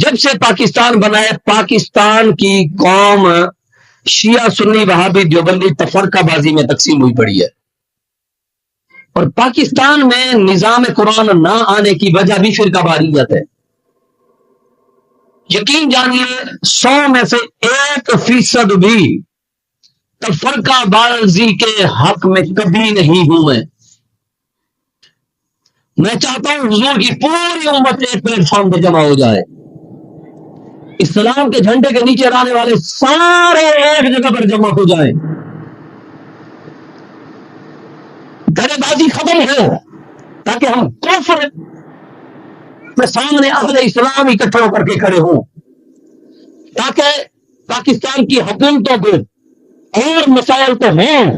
جب سے پاکستان بنا ہے پاکستان کی قوم شیعہ سنی وہابی دیوبندی تفرقہ بازی میں تقسیم ہوئی پڑی ہے، اور پاکستان میں نظام قرآن نہ آنے کی وجہ بھی فرقہ واریت ہے۔ یقین جانیے 100 میں سے 1% بھی تفرقہ بازی کے حق میں کبھی نہیں ہوں۔ میں چاہتا ہوں حضور کی پوری امت ایک پلیٹ فارم پہ جمع ہو جائے، اسلام کے جھنڈے کے نیچے رہنے والے سارے ایک جگہ پر جمع ہو جائیں، گھڑے بازی ختم ہو، تاکہ ہم کفر کے سامنے اہل اسلام اکٹھا ہو کر کے کھڑے ہوں، تاکہ پاکستان کی حکومتوں کو اور مسائل تو ہوں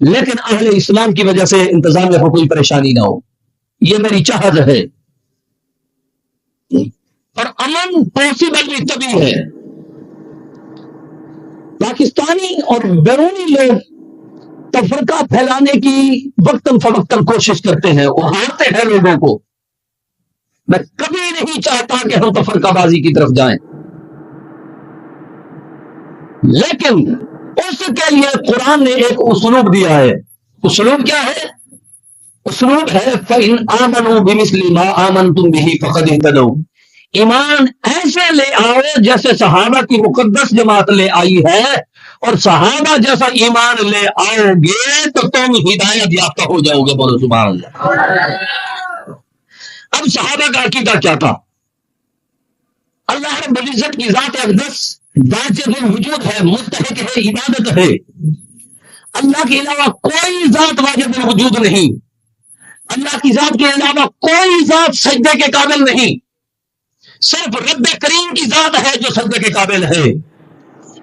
لیکن اہل اسلام کی وجہ سے انتظامیہ کو کوئی پریشانی نہ ہو۔ یہ میری چاہت ہے، اور امن پاسبل بھی تبھی ہے۔ پاکستانی اور بیرونی لوگ تفرقہ پھیلانے کی وقتاً فوقتاً کوشش کرتے ہیں، وہ ہارتے ہیں لوگوں کو۔ میں کبھی نہیں چاہتا کہ ہم تفرقہ بازی کی طرف جائیں، لیکن اس کے لیے قرآن نے ایک اسلوب دیا ہے۔ اسلوب کیا ہے؟ اسلوب ہے فَإِنْ آمَنُوا بِمِثْلِ مَا آمَنْتُمْ بِهِ فَقَدِ اهْتَدَوْا۔ ایمان ایسے لے آؤ جیسے صحابہ کی مقدس جماعت لے آئی ہے، اور صحابہ جیسا ایمان لے آؤ گے تو تم ہدایت یافتہ ہو جاؤ گے۔ بولو سبحان اللہ۔ اب صحابہ کا عقیدہ کیا تھا؟ اللہ رب العزت کی ذات اقدس واجب الوجود ہے، مستحق ہے، عبادت ہے۔ اللہ کے علاوہ کوئی ذات واجب الوجود نہیں، اللہ کی ذات کے علاوہ کوئی ذات سجدے کے قابل نہیں، صرف رب کریم کی ذات ہے جو سجدے کے قابل ہے۔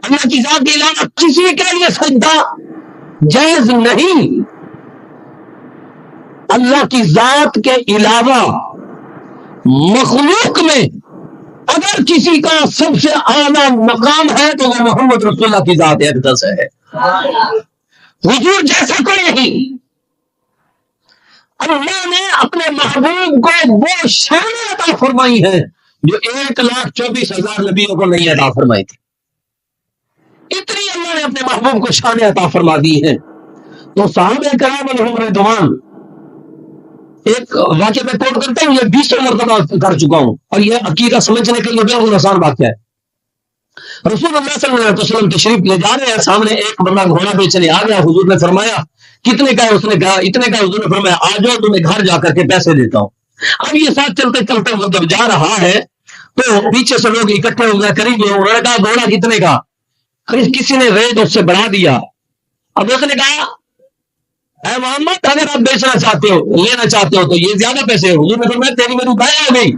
اللہ کی ذات کے علاوہ کسی کے لیے سجدہ جائز نہیں۔ اللہ کی ذات کے علاوہ مخلوق میں اگر کسی کا سب سے اعلیٰ مقام ہے تو وہ محمد رسول اللہ کی ذات اقدس ہے۔ حضور جیسا کوئی نہیں۔ اللہ نے اپنے محبوب کو وہ شان عطا فرمائی ہے جو 1,24,000 نبیوں کو نہیں عطا فرمائی تھی۔ اتنی اللہ نے اپنے محبوب کو شان عطا فرما دی ہے۔ تو صحابہ کرام علیہم رضوان، ایک واقعہ میں کوٹ کرتا ہوں، یہ 20 مرتبہ کر چکا ہوں، اور یہ عقیدہ سمجھنے کے لیے بالکل آسان واقعہ ہے۔ رسول اللہ صلی اللہ علیہ وسلم تشریف لے جا رہے ہیں، سامنے ایک بندہ گھوڑا بیچنے آ گیا۔ حضور نے فرمایا کتنے کا ہے؟ اس نے کہا اتنے کا۔ حضور نے فرمایا آ جاؤ، تمہیں گھر جا کر کے پیسے دیتا ہوں۔ اب یہ ساتھ چلتے چلتے مطلب جا رہا ہے تو پیچھے سے لوگ اکٹھے ہو گئے، قریب ہوئے۔ انہوں نے کہا گھوڑا کتنے کا؟ کسی نے ریٹ اس سے بڑھا دیا۔ اب اس نے کہا اے محمد اگر آپ بیچنا چاہتے ہو، لینا چاہتے ہو تو یہ زیادہ پیسے ہیں۔ حضور نے فرمایا تیری میری بائیں ہو گئی۔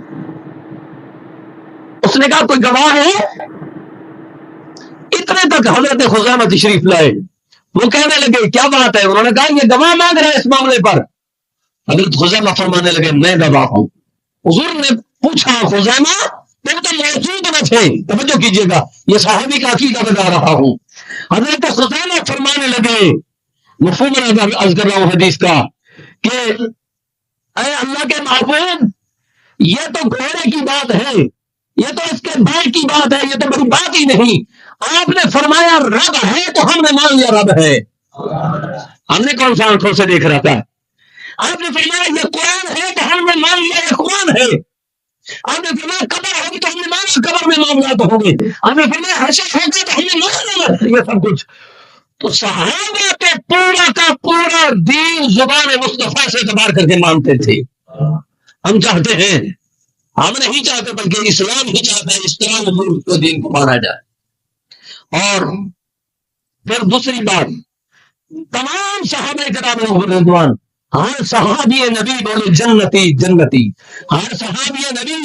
اس نے کہا کوئی گواہ ہے؟ اتنے تک حضرت خزیمہ تشریف لائے، وہ کہنے لگے کیا بات ہے؟ انہوں نے کہا یہ گواہ مانگ رہا ہے اس معاملے پر۔ حضرت خزیمہ فرمانے لگے میں گواہ ہوں۔ حضور نے پوچھا خزیمہ تم تو موجود نہ تھے، توجہ کیجیے گا، یہ صحابی کا عقیدہ بتا رہا ہوں۔ حضرت خزیمہ فرمانے لگے، مفہوم عرض کر رہا ہوں حدیث کا، کہ اے اللہ کے محبوب یہ تو گھوڑے کی بات ہے، یہ تو اس کے بھائی کی بات ہے، یہ تو میری بات ہی نہیں۔ آپ نے فرمایا رب ہے تو ہم نے مان لیا رب ہے۔ ہم نے کون سا آنکھوں سے دیکھ رہا تھا؟ آپ نے فرمایا یہ قرآن ہے تو ہم نے مان لیا یہ قرآن ہے۔ آپ نے فرمایا قبر ہوگی تو ہم نے مان لیا قبر میں معاملات ہوں گے۔ آپ نے فرمایا حشر ہوگا تو ہم نے مان لیا یہ سب کچھ۔ تو صحابہ کے پورا کا پورا دین زبان مصطفیٰ سے اعتبار کر کے مانتے تھے۔ ہم چاہتے ہیں، ہم نہیں چاہتے بلکہ اسلام ہی چاہتا ہے اسلام کو دین کو مانا جائے۔ اور پھر دوسری بات، تمام صحابہ کرام رضوان، ہر صحابی نبی بولے جنتی جنتی، ہر صحابی نبی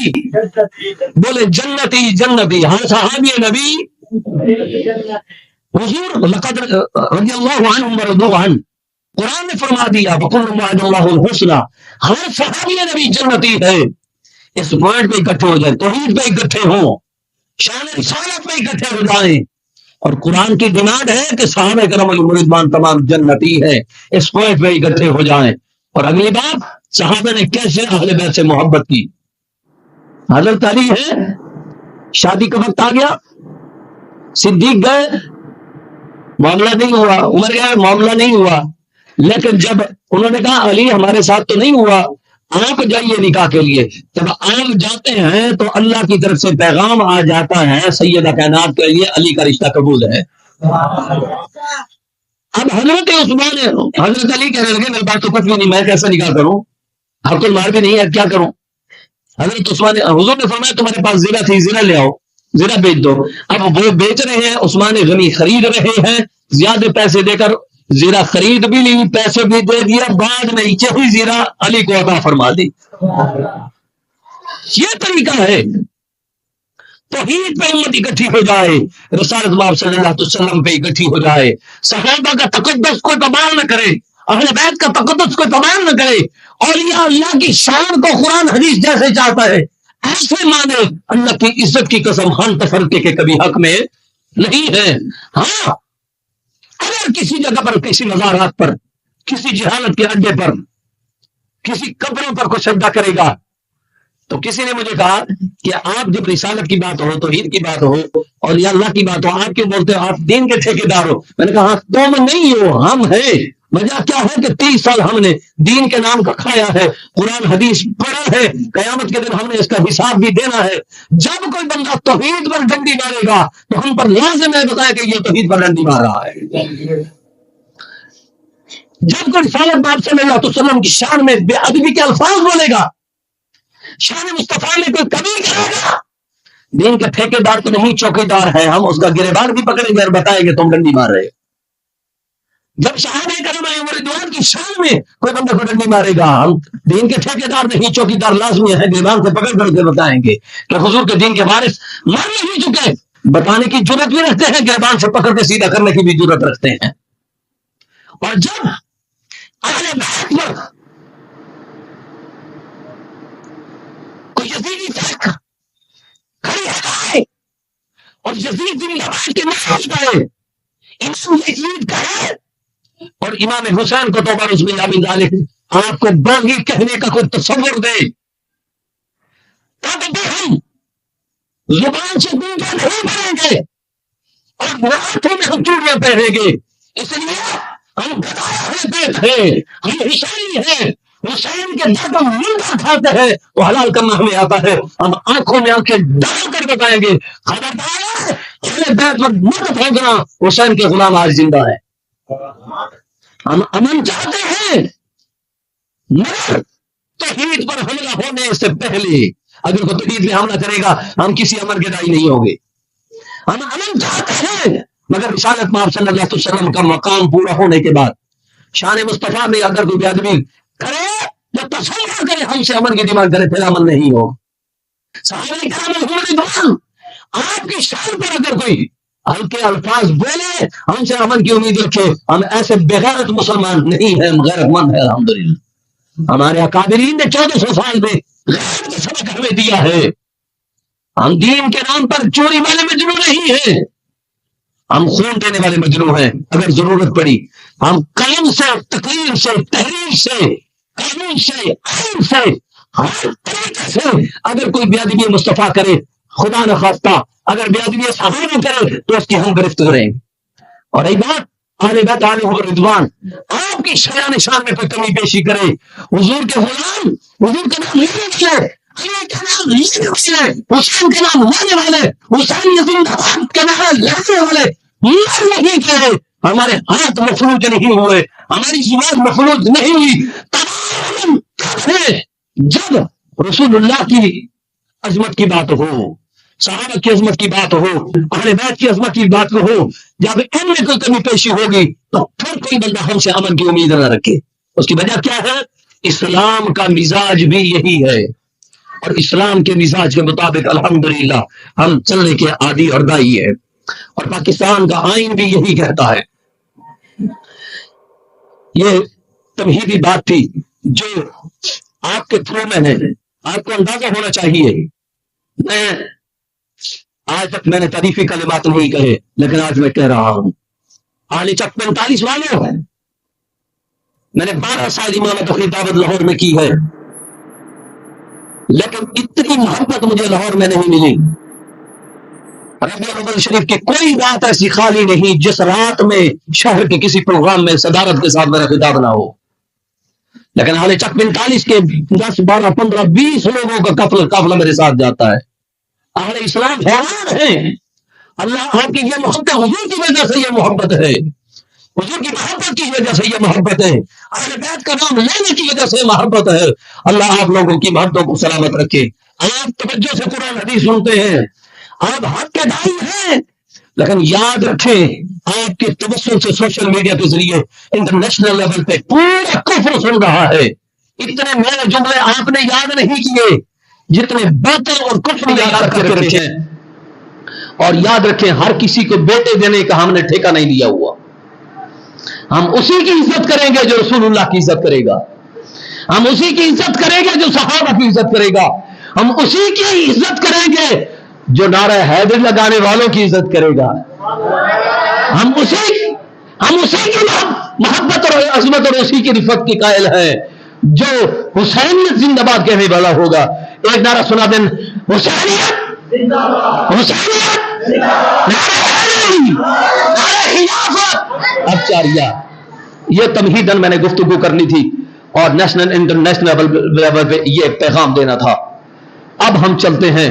بولے جنتی جنتی، ہر صحابی نبی حضور لقد رضی اللہ عنہم ورضوا عنہ، قرآن نے فرما دیا وَقُلْ وَعَدَ اللَّهُ الْحُسْنَى، ہر صحابی نبی جنتی ہے۔ اس پوائنٹ پہ اکٹھے ہو جائیں، توحید پہ اکٹھے ہوں، شان رسالت پہ اکٹھے ہو جائیں، اور قرآن کی ڈیمانڈ ہے کہ صحابہ کرام علیہم رضوان تمام جنتی ہے۔ اس پوائنٹ پہ اکٹھے ہو جائیں۔ اور اگلی بات، صحابہ نے کیسے اہل بیت سے محبت کی؟ حضرت علی ہے، شادی کا وقت آ گیا، صدیق گئے، معاملہ نہیں ہوا، عمر گئے، معاملہ نہیں ہوا، لیکن جب انہوں نے کہا علی ہمارے ساتھ تو نہیں ہوا، آپ جائیے نکاح کے لیے، جب آپ جاتے ہیں تو اللہ کی طرف سے پیغام آ جاتا ہے سیدہ کائنات کے لیے علی کا رشتہ قبول ہے۔ اب حضرت عثمان حضرت علی کہنے لگے میرے پاس تو کچھ بھی نہیں، میں کیسے نکاح کروں، حق المال بھی نہیں ہے، کیا کروں؟ حضرت عثمان حضور نے فرمایا تمہارے پاس زیرہ تھی، زیرہ لے آؤ، زیرہ بیچ دو۔ اب وہ بیچ رہے ہیں، عثمان غنی خرید رہے ہیں، زیادہ پیسے دے کر زیرہ خرید بھی لی، پیسے بھی دے دیا، بعد میں یہی زیرہ علی کو عطا فرما دی۔ یہ طریقہ ہے توحید پہ امت اکٹھی ہو جائے، رسالت باب صلی اللہ علیہ وسلم پہ اکٹھی ہو جائے، صحابہ کا تقدس کوئی پامال نہ کرے، اہل بیت کا تقدس کوئی پامال نہ کرے، اولیاء اللہ کی شان کو قرآن حدیث جیسے چاہتا ہے ایسے مانے، اللہ کی عزت کی قسم ہم تفرقے کے کبھی حق میں نہیں ہے۔ ہاں اگر کسی جگہ پر، کسی مزارات پر، کسی جہالت کے اڈے پر، کسی قبروں پر کوئی سجدہ کرے گا، تو کسی نے مجھے کہا کہ آپ جب رسالت کی بات ہو، توحید کی بات ہو اور یا اللہ کی بات ہو، آپ کیوں بولتے ہو آپ دین کے ٹھیکیدار ہو؟ میں نے کہا ہاں تم نہیں ہو، ہم ہیں۔ وجہ کیا ہے کہ 30 سال ہم نے دین کے نام کا کھایا ہے، قرآن حدیث پڑھا ہے، قیامت کے دن ہم نے اس کا حساب بھی دینا ہے۔ جب کوئی بندہ توحید پر ڈنڈی مارے گا تو ہم پر لازم ہے بتایا کہ یہ توحید پر ڈنڈی مار رہا ہے۔ جب کوئی رسالت باب صلی اللہ علیہ وسلم کی شان میں بے ادبی کے الفاظ بولے گا، شان مصطفیٰ میں کوئی کمی کرے گا، دین کے ٹھیکیدار تو نہیں چوکیدار ہے، ہم اس کا گریبان بھی پکڑیں گے اور بتائیں گے تم ڈنڈی مار رہے۔ جب صحابہ کرام رضوان کی شان میں کوئی بندہ کو ڈنڈی مارے گا، ہم دین کے ٹھیکیدار نہیں چوکیدار لازمی ہے، گریبان سے پکڑ کر کے بتائیں گے کہ حضور کے دین کے وارث مر نہیں چکے، بتانے کی جرت بھی رکھتے ہیں، گریبان سے پکڑ کے سیدھا کرنے کی بھی جرت رکھتے ہیں۔ اور جب اہل بیت پر کوئی یزیدی تک کھڑی ہے اور یزید بن معاویہ کے نفس کا ہے، امام یزید کا ہے، اور امام حسین کو تو برس بن ابی طالب آپ کو باغی کہنے کا کوئی تصور دے، تب بھی ہم زبان سے گونگا نہیں بنیں گے اور ہاتھوں میں ہم چوڑیاں پہنیں گے، اس لیے ہم بتایا ہے بیت ہے، ہم حسین ہیں، حسین کے درد ہم ملکہ کھاتے ہیں تو حلال کرنا ہمیں آتا ہے، ہم آنکھوں میں آنکھیں ڈال کر بتائیں گے خبردار اہل بیت پر مت پھینکنا، حسین کے غلام آج زندہ ہے۔ ہم امن چاہتے ہیں مگر توحید پر حملہ ہونے سے پہلے اگر کوئی توحید میں حملہ کرے گا ہم کسی امن کے دائی نہیں ہوں گے۔ ہم امن چاہتے ہیں مگر رسالت باب صلی اللہ علیہ وسلم کا مقام پورا ہونے کے بعد شان مصطفیٰ میں اگر کوئی آدمی کرے یا تصور کرے ہم سے امن کی ڈیمانڈ کرے پھر امن نہیں ہو۔ صحابہ کرام رضوان آپ کی شان پر اگر کوئی ہلکے الفاظ بولے ہم سے امن کی امید رکھے، ہم ایسے بغیرت مسلمان نہیں ہیں، ہم غیرت مند ہیں الحمدللہ۔ ہمارے اکابرین نے 1400 سال میں غیرت کا سبق ہمیں دیا ہے۔ ہم دین کے نام پر چوری والے مجنو نہیں ہیں، ہم خون دینے والے مجنو ہیں۔ اگر ضرورت پڑی ہم قلم سے، تقریر سے، تحریر سے، قانون سے، آئین سے، ہر طریقے سے اگر کوئی بے ادبی مصطفیٰ کرے، خدا نخواستہ اگر بے ادبی صحابہ کرے تو اس کی ہم گرفت کریں۔ اور ایک بات اہل بیت علیہم رضوان آپ کی شان شان میں کوئی کمی پیشی کرے، حضور کے غلام، حضور کا نام لینے والے، علی کا نام لینے والے، حسین کا نام لانے والے، حسین زندہ باد کا نام لانے والے مر نہیں کرے، ہمارے ہاتھ مفلوج نہیں ہوئے، ہماری زبان مفلوج نہیں ہوئی، تمام ہے جب رسول اللہ کی عظمت کی بات ہو، صحابہ کی عظمت کی بات ہو، اہل بیت کی عظمت کی بات ہو، جب ان میں کوئی کمی پیشی ہوگی تو پھر کوئی بندہ ہم سے امن کی امید نہ رکھے۔ اس کی وجہ کیا ہے؟ اسلام کا مزاج بھی یہی ہے، اور اسلام کے مزاج کے مطابق الحمدللہ ہم چلنے کے عادی اور دائی ہے، اور پاکستان کا آئین بھی یہی کہتا ہے۔ یہ تمہیدی بات تھی جو آپ کے تھرو میں ہے، آپ کو اندازہ ہونا چاہیے۔ میں آج تک میں نے تعریفی کلمات نہیں کہے، لیکن آج میں کہہ رہا ہوں، آنے چک 45 والوں ہے، میں نے 12 سال امامت اپنی دعوت لاہور میں کی ہے، لیکن اتنی محبت مجھے لاہور میں نہیں ملی ربیع الاول شریف کی کوئی رات ایسی خالی نہیں جس رات میں شہر کے کسی پروگرام میں صدارت کے ساتھ میرا خطاب نہ ہو، لیکن حال چک 45 کے 10 12 15 20 لوگوں کا قافلہ میرے ساتھ جاتا ہے۔ اہل اسلام حیران ہیں، اللہ آپ کی یہ محبت حضور کی وجہ سے یہ محبت ہے، حضور کی محبت کی وجہ سے یہ محبت ہے، اہل بیت کا نام لینے کی وجہ سے محبت ہے۔ اللہ آپ لوگوں کی محبتوں کو سلامت رکھے۔ آپ توجہ سے قرآن حدیث سنتے ہیں، آپ حق کے دائی ہیں، لیکن یاد رکھیں آپ کے تبسم سے سوشل میڈیا کے ذریعے انٹرنیشنل لیول پہ پورا کفر سن رہا ہے۔ اتنے نئے جملے آپ نے یاد نہیں کیے جتنے باطل اور کفر یاد کر کے رکھے ہیں۔ اور یاد رکھیں ہر کسی کو بیٹے دینے کا ہم نے ٹھیکہ نہیں لیا ہوا، ہم اسی کی عزت کریں گے جو رسول اللہ کی عزت کرے گا، ہم اسی کی عزت کریں گے جو صحابہ کی عزت کرے گا، ہم اسی کی عزت کریں گے جو نعرہ حیدر لگانے والوں کی عزت کرے گا، ہم اسی کی محبت اور عظمت اور اسی کی رفت کی قائل ہیں جو حسینیت زندہ باد کہنے والا ہوگا۔ ایک نعرہ سنا دیں، حسینیت زندہ باد، حسینیت زندہ باد، نعرہ خلافت۔ اب چاریہ یہ تمہیدن میں نے گفتگو کرنی تھی اور نیشنل انٹرنیشنل لیول پہ یہ پیغام دینا تھا۔ اب ہم چلتے ہیں